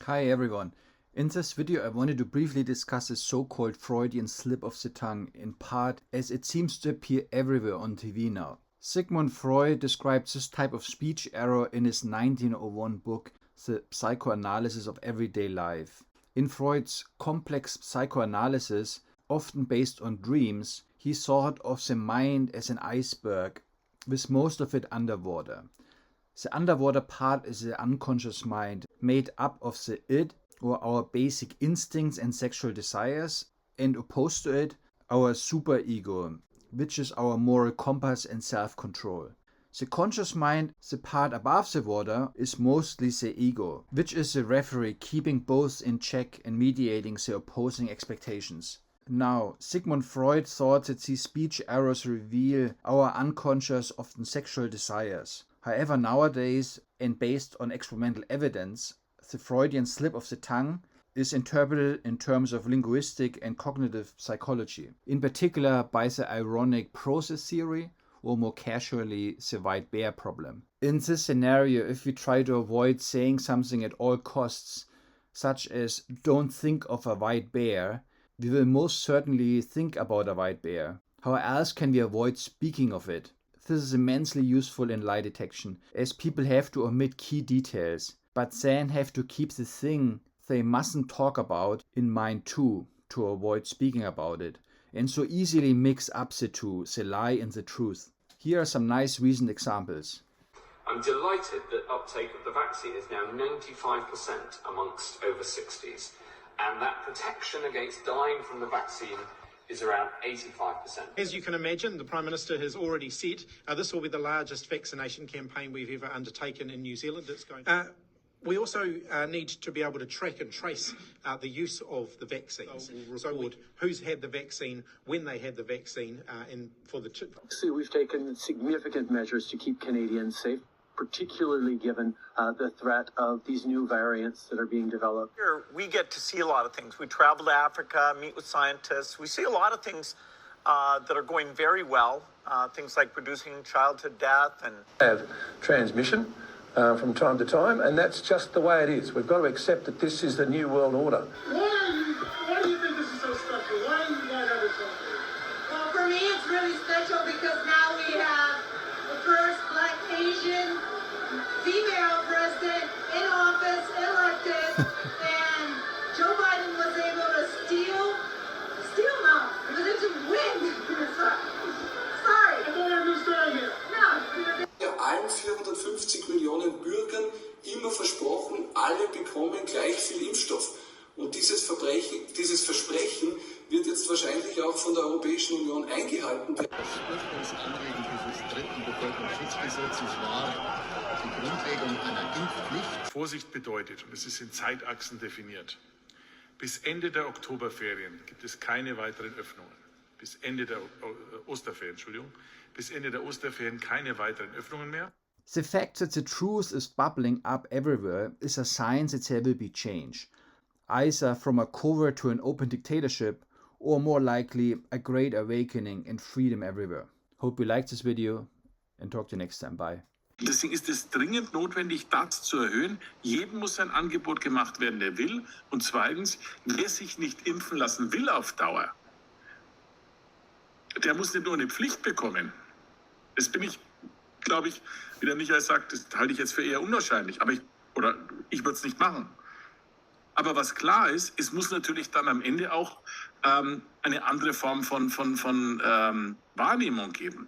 Hi everyone. In this video I wanted to briefly discuss the so-called Freudian slip of the tongue, in part as it seems to appear everywhere on TV now. Sigmund Freud described this type of speech error in his 1901 book, The Psychoanalysis of Everyday Life. In Freud's complex psychoanalysis, often based on dreams, he thought of the mind as an iceberg, with most of it underwater. The underwater part is the unconscious mind, made up of the id, or our basic instincts and sexual desires, and opposed to it, our superego, which is our moral compass and self-control. The conscious mind, the part above the water, is mostly the ego, which is the referee keeping both in check and mediating the opposing expectations. Now, Sigmund Freud thought that these speech errors reveal our unconscious, often sexual desires. However, nowadays, and based on experimental evidence, the Freudian slip of the tongue is interpreted in terms of linguistic and cognitive psychology, in particular by the ironic process theory, or more casually, the white bear problem. In this scenario, if we try to avoid saying something at all costs, such as "don't think of a white bear," we will most certainly think about a white bear. How else can we avoid speaking of it? This is immensely useful in lie detection, as people have to omit key details, but then have to keep the thing they mustn't talk about in mind too, to avoid speaking about it, and so easily mix up the two, the lie and the truth. Here are some nice recent examples. I'm delighted that uptake of the vaccine is now 95% amongst over 60s, and that protection against dying from the vaccine is around 85%. As you can imagine, the Prime Minister has already said this will be the largest vaccination campaign we've ever undertaken in New Zealand. We also need to be able to track and trace the use of the vaccines. So who's had the vaccine, when they had the vaccine, and for the... We've taken significant measures to keep Canadians safe, particularly given the threat of these new variants that are being developed. Here, we get to see a lot of things. We travel to Africa, meet with scientists. We see a lot of things that are going very well, things like reducing childhood death and... Have transmission from time to time, and that's just the way it is. We've got to accept that this is the new world order. Why do you think this is so special? Why do you guys have it so special? Well, for me, it's really special because now we have the first Black Asian female president in office, elected, and Joe Biden was able to steal now. It was to win. Sorry. I don't understand here. No. Allen 450 Millionen Bürgern immer versprochen, alle bekommen gleich viel Impfstoff. Und dieses Versprechen wird jetzt wahrscheinlich auch von der Europäischen Union eingehalten werden. Das Ursprungsanliegen dieses dritten Bevölkerungsschutzgesetzes war die Grundlegung einer Impfpflicht. Vorsicht bedeutet, und es ist in Zeitachsen definiert, bis Ende der Oktoberferien gibt es keine weiteren Öffnungen. Bis Ende der Osterferien keine weiteren Öffnungen mehr. The fact that the truth is bubbling up everywhere is a sign that there will be change, either from a covert to an open dictatorship, or more likely a great awakening and freedom everywhere. Hope you liked this video and talk to you next time. Bye. Deswegen ist es dringend notwendig, das zu erhöhen. Jedem muss ein Angebot gemacht werden, der will. Und zweitens, wer sich nicht impfen lassen will auf Dauer, der muss nicht nur eine Pflicht bekommen. Das bin ich, glaube ich, wie der Michael sagt, das halte ich jetzt für eher unwahrscheinlich. Aber ich würde es nicht machen. Aber was klar ist, es muss natürlich dann am Ende auch eine andere Form von Wahrnehmung geben.